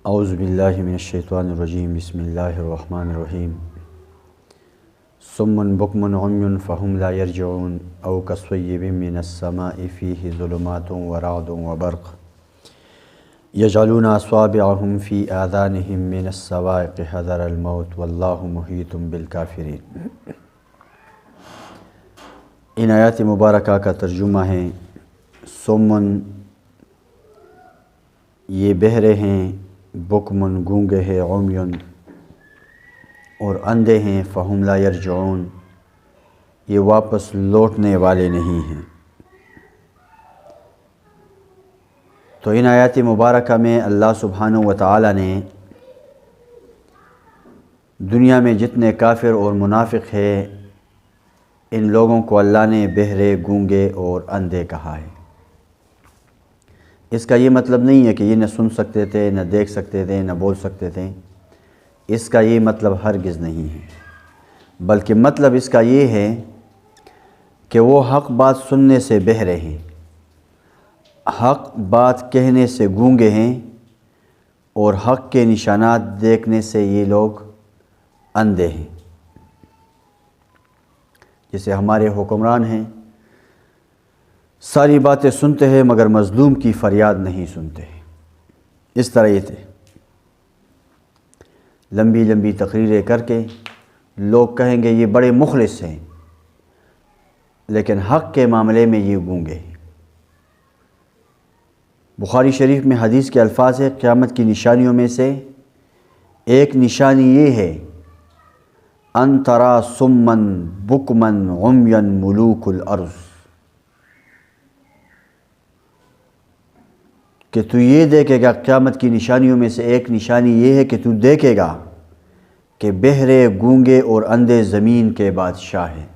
اعوذ باللہ من الشیطان الرجیم بسم اللہ الرحمن الرحیم صم بکم عمی فہم لا یرجعون او کصیب من السماء فیہ ظلمات ورعد وبرق یجعلون اصابعهم فی آذانہم من الصواعق حذر الموت واللہ محیط بالکافرین۔ ان آیات مبارکہ کا ترجمہ ہے صم، یہ بہرے ہیں، بکمن گونگے ہیں، عمیٌ اور اندھے ہیں، فہم لا یرجعون یہ واپس لوٹنے والے نہیں ہیں۔ تو ان آیات مبارکہ میں اللہ سبحانہ و تعالی نے دنیا میں جتنے کافر اور منافق ہیں ان لوگوں کو اللہ نے بہرے، گونگے اور اندھے کہا ہے۔ اس کا یہ مطلب نہیں ہے کہ یہ نہ سن سکتے تھے، نہ دیکھ سکتے تھے، نہ بول سکتے تھے، اس کا یہ مطلب ہرگز نہیں ہے، بلکہ مطلب اس کا یہ ہے کہ وہ حق بات سننے سے بہرے ہیں، حق بات کہنے سے گونگے ہیں، اور حق کے نشانات دیکھنے سے یہ لوگ اندھے ہیں۔ جیسے ہمارے حکمران ہیں، ساری باتیں سنتے ہیں مگر مظلوم کی فریاد نہیں سنتے ہیں۔ اس طرح یہ تھے، لمبی لمبی تقریریں کر کے لوگ کہیں گے یہ بڑے مخلص ہیں، لیکن حق کے معاملے میں یہ گونگے ہیں۔ بخاری شریف میں حدیث کے الفاظ ہے، قیامت کی نشانیوں میں سے ایک نشانی یہ ہے ان ترى صما بکما عمیا ملوک الارض، کہ تو یہ دیکھے گا، قیامت کی نشانیوں میں سے ایک نشانی یہ ہے کہ تو دیکھے گا کہ بہرے، گونگے اور اندھے زمین کے بادشاہ ہیں۔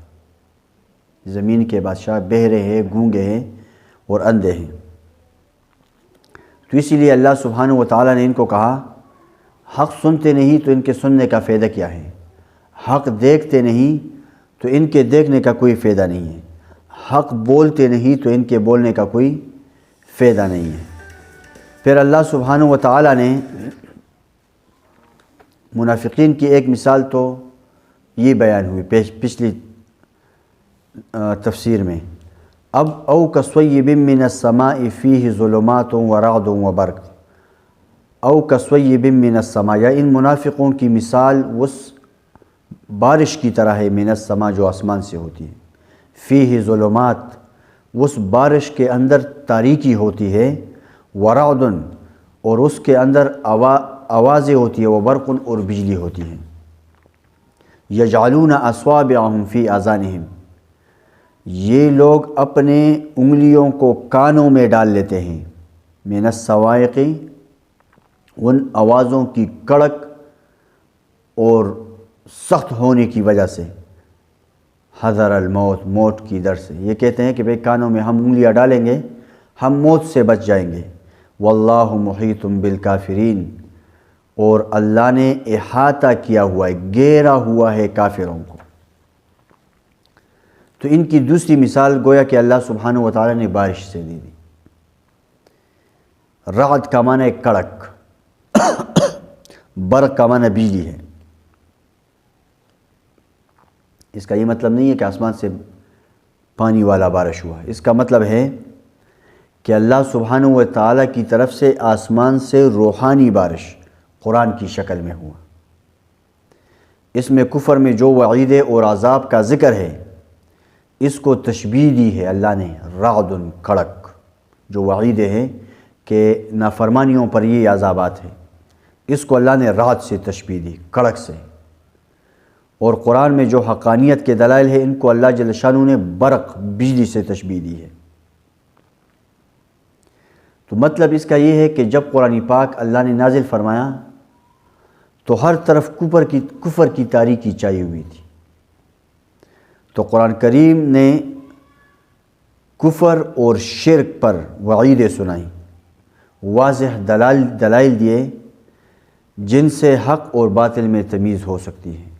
زمین کے بادشاہ بہرے ہیں، گونگے ہیں اور اندھے ہیں۔ تو اسی لیے اللہ سبحانہ و تعالیٰ نے ان کو کہا حق سنتے نہیں تو ان کے سننے کا فائدہ کیا ہے، حق دیکھتے نہیں تو ان کے دیکھنے کا کوئی فائدہ نہیں ہے، حق بولتے نہیں تو ان کے بولنے کا کوئی فائدہ نہیں ہے۔ پھر اللہ سبحانہ و تعالیٰ نے منافقین کی ایک مثال تو یہ بیان ہوئی پچھلی تفسیر میں، اب او کصیب من السماء فیہ ظلمات ورعد وبرق، او کصیب من السماء، یا ان منافقوں کی مثال اس بارش کی طرح ہے، من السماء جو آسمان سے ہوتی ہے، فیہ ظلمات اس بارش کے اندر تاریکی ہوتی ہے، ورعد اور اس کے اندر آوازیں ہوتی ہے، وبرق اور بجلی ہوتی ہے، یجعلون اصابعهم فی آذانہم، یہ لوگ اپنے انگلیوں کو کانوں میں ڈال لیتے ہیں، من الصواعق ان آوازوں کی کڑک اور سخت ہونے کی وجہ سے، حذر الموت موت کی ڈر سے، یہ کہتے ہیں کہ بھئی کانوں میں ہم انگلیاں ڈالیں گے ہم موت سے بچ جائیں گے، واللہ محیط بالکافرین، اور اللہ نے احاطہ کیا ہوا ہے، گھیرا ہوا ہے کافروں کو۔ تو ان کی دوسری مثال گویا کہ اللہ سبحانہ و تعالی نے بارش سے دی۔ رعد کا معنی کڑک، برق کا معنی بجلی ہے۔ اس کا یہ مطلب نہیں ہے کہ آسمان سے پانی والا بارش ہوا، اس کا مطلب ہے کہ اللہ سبحانہ و تعالیٰ کی طرف سے آسمان سے روحانی بارش قرآن کی شکل میں ہوا۔ اس میں کفر میں جو وعید اور عذاب کا ذکر ہے اس کو تشبیہ دی ہے اللہ نے، رعد کڑک، جو وعید ہے کہ نافرمانیوں پر یہ عذابات ہیں، اس کو اللہ نے رعد سے تشبیہ دی، کڑک سے۔ اور قرآن میں جو حقانیت کے دلائل ہیں ان کو اللہ جل شانہ نے برق، بجلی سے تشبیہ دی ہے۔ تو مطلب اس کا یہ ہے کہ جب قرآن پاک اللہ نے نازل فرمایا تو ہر طرف کفر کی تاریکی چھائی ہوئی تھی، تو قرآن کریم نے کفر اور شرک پر وعیدیں سنائیں، واضح دلائل دیے جن سے حق اور باطل میں تمیز ہو سکتی ہے۔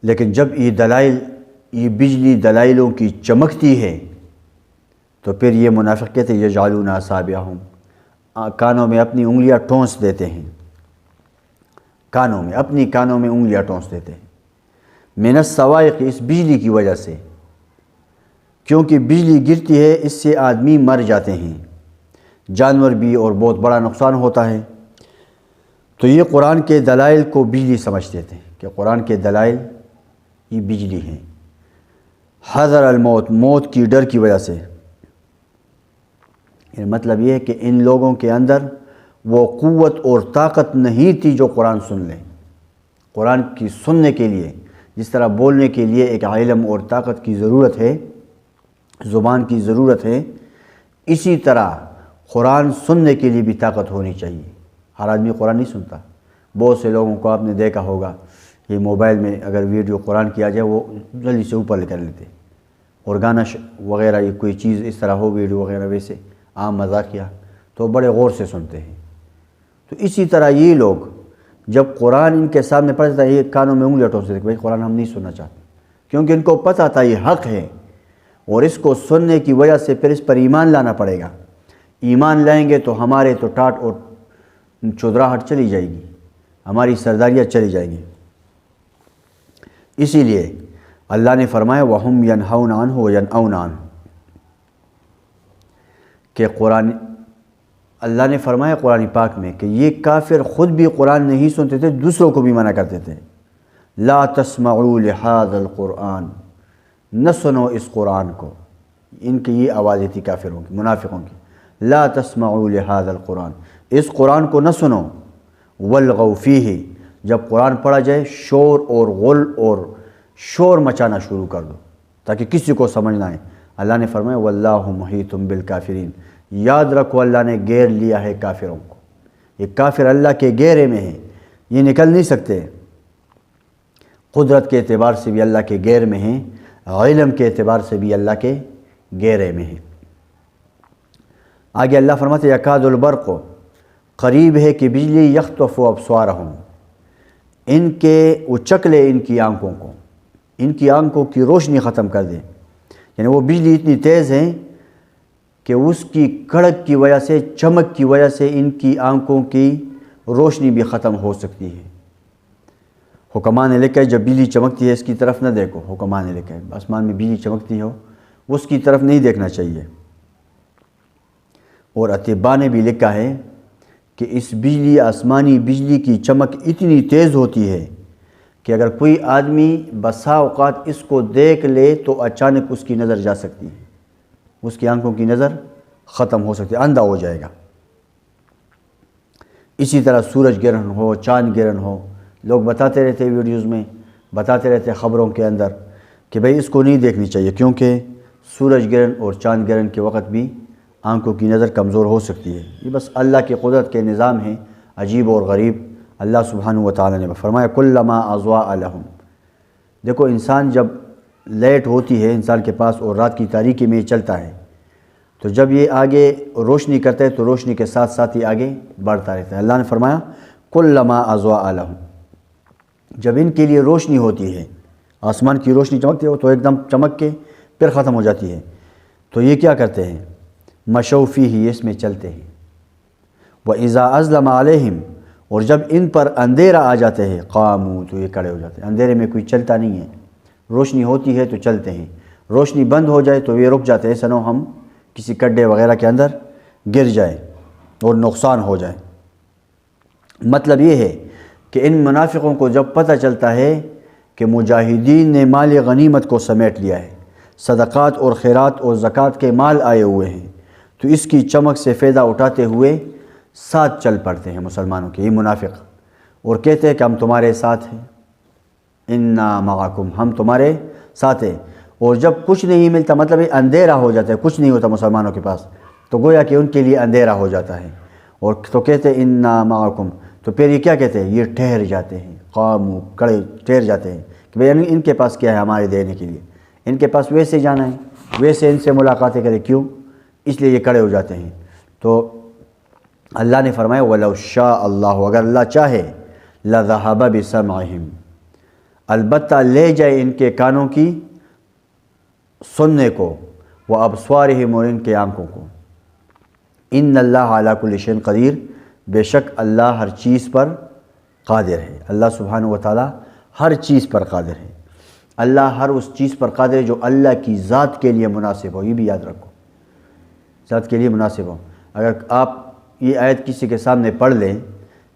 لیکن جب یہ بجلی دلائلوں کی چمکتی ہے تو پھر یہ منافق کہتے ہیں یجعلون اصابعهم، کانوں میں اپنی انگلیاں ٹونس دیتے ہیں، اپنی کانوں میں انگلیاں ٹونس دیتے ہیں، من الصواعق، اس بجلی کی وجہ سے، کیونکہ بجلی گرتی ہے اس سے آدمی مر جاتے ہیں، جانور بھی، اور بہت بڑا نقصان ہوتا ہے۔ تو یہ قرآن کے دلائل کو بجلی سمجھتے تھے کہ قرآن کے دلائل یہ بجلی ہیں۔ حذر الموت، موت کی ڈر کی وجہ سے، یعنی مطلب یہ ہے کہ ان لوگوں کے اندر وہ قوت اور طاقت نہیں تھی جو قرآن سن لیں۔ قرآن کی سننے کے لیے جس طرح بولنے کے لیے ایک علم اور طاقت کی ضرورت ہے، زبان کی ضرورت ہے، اسی طرح قرآن سننے کے لیے بھی طاقت ہونی چاہیے۔ ہر آدمی قرآن نہیں سنتا۔ بہت سے لوگوں کو آپ نے دیکھا ہوگا، یہ موبائل میں اگر ویڈیو قرآن کیا جائے وہ جلدی سے اوپر کر لیتے، اور گانا وغیرہ یہ کوئی چیز اس طرح ہو، ویڈیو وغیرہ ویسے عام مذاقیہ، تو بڑے غور سے سنتے ہیں۔ تو اسی طرح یہ لوگ جب قرآن ان کے سامنے پڑھتا تھا، یہ کانوں میں انگلیاں ٹونستے تھے کہ بھائی قرآن ہم نہیں سننا چاہتے، کیونکہ ان کو پتہ تھا یہ حق ہے، اور اس کو سننے کی وجہ سے پھر اس پر ایمان لانا پڑے گا۔ ایمان لائیں گے تو ہمارے تو ٹاٹ اور چودراہٹ چلی جائے گی، ہماری سرداریاں چلی جائیں گی۔ اسی لیے اللہ نے فرمایا وَهُمْ يَنْهَوْنَ عَنْهُ وَيَنْأَوْنَ عَنْهُ، کہ قرآن، اللہ نے فرمایا قرآن پاک میں کہ یہ کافر خود بھی قرآن نہیں سنتے تھے، دوسروں کو بھی منع کرتے تھے۔ لا تسمعوا لهذا القرآن، نہ سنو اس قرآن کو، ان کی یہ آوازیں تھی کافروں کی، منافقوں کی۔ لا تسمعوا لهذا القرآن، اس قرآن کو نہ سنو، والغوا فیہ، جب قرآن پڑھا جائے شور اور غل اور شور مچانا شروع کر دو تاکہ کسی کو سمجھ نہ آئے۔ اللہ نے فرمایا واللہ محیط بالکافرین، یاد رکھو اللہ نے گھیر لیا ہے کافروں کو، یہ کافر اللہ کے گھیرے میں ہیں، یہ نکل نہیں سکتے۔ قدرت کے اعتبار سے بھی اللہ کے گھیر میں ہیں، علم کے اعتبار سے بھی اللہ کے گھیرے میں ہیں۔ آگے اللہ فرماتے یکاد البرق، قریب ہے کہ بجلی یخطف ابصارہم، ان کے اچک لے ان کی آنکھوں کو، ان کی آنکھوں کی روشنی ختم کر دیں، یعنی وہ بجلی اتنی تیز ہے کہ اس کی کڑک کی وجہ سے، چمک کی وجہ سے ان کی آنکھوں کی روشنی بھی ختم ہو سکتی ہے۔ حکمان نے لکھا ہے جب بجلی چمکتی ہے اس کی طرف نہ دیکھو، حکمان نے لکھا ہے آسمان میں بجلی چمکتی ہو اس کی طرف نہیں دیکھنا چاہیے۔ اور اطباء نے بھی لکھا ہے کہ اس بجلی، آسمانی بجلی کی چمک اتنی تیز ہوتی ہے کہ اگر کوئی آدمی بسا اوقات اس کو دیکھ لے تو اچانک اس کی نظر جا سکتی ہے، اس کی آنکھوں کی نظر ختم ہو سکتی ہے، اندھا ہو جائے گا۔ اسی طرح سورج گرہن ہو، چاند گرہن ہو، لوگ بتاتے رہتے ویڈیوز میں، بتاتے رہتے خبروں کے اندر کہ بھئی اس کو نہیں دیکھنی چاہیے، کیونکہ سورج گرہن اور چاند گرہن کے وقت بھی آنکھوں کی نظر کمزور ہو سکتی ہے۔ یہ بس اللہ کی قدرت کے نظام ہیں عجیب اور غریب۔ اللہ سبحانہ و تعالی نے فرمایا کلما اضاء لہم، دیکھو انسان جب لیٹ ہوتی ہے انسان کے پاس اور رات کی تاریکی میں یہ چلتا ہے، تو جب یہ آگے روشنی کرتا ہے تو روشنی کے ساتھ ساتھ ہی آگے بڑھتا رہتا ہے۔ اللہ نے فرمایا کلما اضاء لہم، جب ان کے لیے روشنی ہوتی ہے، آسمان کی روشنی چمکتی ہے تو ایک دم چمک کے پھر ختم ہو جاتی ہے، تو یہ کیا کرتے ہیں مشوا فیہ، اس میں چلتے ہیں۔ وَإِذَا أَظْلَمَ عَلَيْهِمْ، اور جب ان پر اندھیرا آ جاتے ہیں قاموا، تو یہ کھڑے ہو جاتے ہیں۔ اندھیرے میں کوئی چلتا نہیں ہے، روشنی ہوتی ہے تو چلتے ہیں، روشنی بند ہو جائے تو یہ رک جاتے ہیں، ایسا نہ ہو ہم کسی گڈھے وغیرہ کے اندر گر جائیں اور نقصان ہو جائے۔ مطلب یہ ہے کہ ان منافقوں کو جب پتہ چلتا ہے کہ مجاہدین نے مال غنیمت کو سمیٹ لیا ہے، صدقات اور خیرات اور زکوٰۃ کے مال آئے ہوئے ہیں، تو اس کی چمک سے فائدہ اٹھاتے ہوئے ساتھ چل پڑتے ہیں مسلمانوں کے یہ منافق، اور کہتے ہیں کہ ہم تمہارے ساتھ ہیں، انا معکم، ہم تمہارے ساتھ ہیں۔ اور جب کچھ نہیں ملتا، مطلب یہ اندھیرا ہو جاتا ہے، کچھ نہیں ہوتا مسلمانوں کے پاس، تو گویا کہ ان کے لیے اندھیرا ہو جاتا ہے، اور تو کہتے ہیں انا معکم، تو پھر یہ کیا کہتے ہیں، یہ ٹھہر جاتے ہیں، قاموا، کڑے ٹھہر جاتے ہیں کہ بھئی ان کے پاس کیا ہے ہمارے دینے کے لیے، ان کے پاس ویسے جانا ہے، ویسے ان سے ملاقاتیں کریں، کیوں، اس لیے یہ کڑے ہو جاتے ہیں۔ تو اللہ نے فرمایا وَلَوْ شَاءَ اللَّهُ، اگر اللہ چاہے لَذَهَبَ بِسَمْعِهِمْ، البتہ لے جائے ان کے کانوں کی سننے کو، وَأَبْصَارِهِمْ، اور ان کے آنکھوں کو، ان اللہ علی کل شیء قدیر، بے شک اللہ ہر چیز پر قادر ہے۔ اللہ سبحانہ و تعالیٰ ہر چیز پر قادر ہے۔ اللہ ہر اس چیز پر قادر ہے جو اللہ کی ذات کے لیے مناسب ہو، یہ بھی یاد رکھو، ذات کے لیے مناسب ہو۔ اگر آپ یہ آیت کسی کے سامنے پڑھ لیں،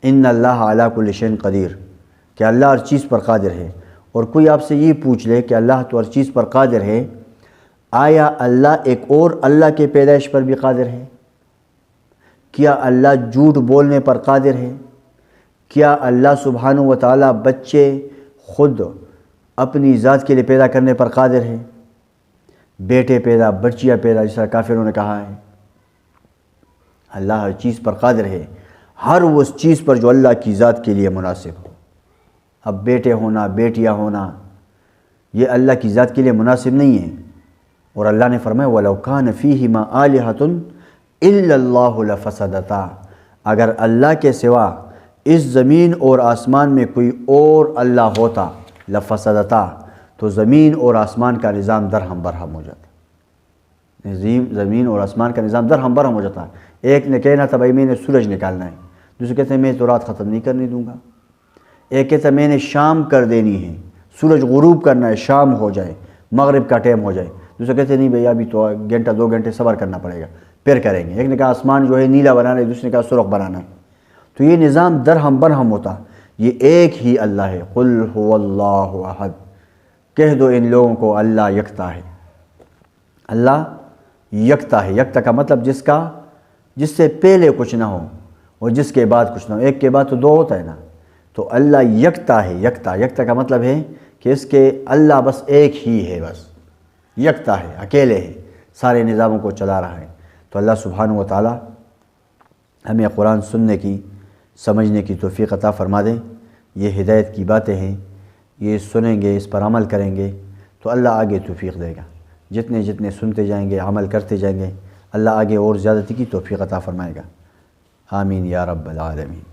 ان اللہ علی کل شیء قدیر، کہ اللہ ہر چیز پر قادر ہے، اور کوئی آپ سے یہ پوچھ لے کہ اللہ تو ہر چیز پر قادر ہے، آیا اللہ ایک اور اللہ کے پیدائش پر بھی قادر ہے؟ کیا اللہ جھوٹ بولنے پر قادر ہے؟ کیا اللہ سبحانہ و تعالیٰ بچے خود اپنی ذات کے لیے پیدا کرنے پر قادر ہے؟ بیٹے پیدا، بچیاں پیدا، جس طرح کافروں نے کہا ہے؟ اللہ ہر چیز پر قادر ہے، ہر اس چیز پر جو اللہ کی ذات کے لیے مناسب ہو۔ اب بیٹے ہونا، بیٹیاں ہونا، یہ اللہ کی ذات کے لیے مناسب نہیں ہے، اور اللہ نے فرمایا وَلَوْ كَانَ فِيهِمَا آلِهَةٌ إِلَّا اللَّهُ لَفَسَدَتَا، اگر اللہ کے سوا اس زمین اور آسمان میں کوئی اور اللہ ہوتا، لفسدتا، تو زمین اور آسمان کا نظام درہم برہم ہو جاتا۔ زمین اور آسمان کا نظام درہم برہم ہو جاتا۔ ایک نے کہنا تھا بھائی میں نے سورج نکالنا ہے، دوسرے کہتے ہیں میں تو رات ختم نہیں کرنے دوں گا، ایک کہتا ہے میں نے شام کر دینی ہے، سورج غروب کرنا ہے، شام ہو جائے، مغرب کا ٹائم ہو جائے، دوسرے کہتے ہیں نہیں بھئی ابھی تو گھنٹہ 2 گھنٹے صبر کرنا پڑے گا، پھر کریں گے۔ ایک نے کہا آسمان جو ہے نیلا بنانا ہے، دوسرے نے کہا سرخ بنانا ہے۔ تو یہ نظام درہم برہم ہوتا۔ یہ ایک ہی اللہ ہے، قل هو اللہ احد، کہہ دو ان لوگوں کو اللہ یکتا ہے۔ اللہ یکتا ہے، یکتا کا مطلب جس سے پہلے کچھ نہ ہو اور جس کے بعد کچھ نہ ہو، ایک کے بعد تو 2 ہوتا ہے نا، تو اللہ یکتا ہے۔ یکتا کا مطلب ہے کہ اس کے اللہ بس ایک ہی ہے، بس یکتا ہے، اکیلے ہے، سارے نظاموں کو چلا رہا ہے۔ تو اللہ سبحانہ و تعالیٰ ہمیں قرآن سننے کی، سمجھنے کی توفیق عطا فرما دیں۔ یہ ہدایت کی باتیں ہیں، یہ سنیں گے، اس پر عمل کریں گے تو اللہ آگے توفیق دے گا۔ جتنے سنتے جائیں گے، عمل کرتے جائیں گے، اللہ آگے اور زیادتی کی توفیق عطا فرمائے گا۔ آمین یا رب العالمین۔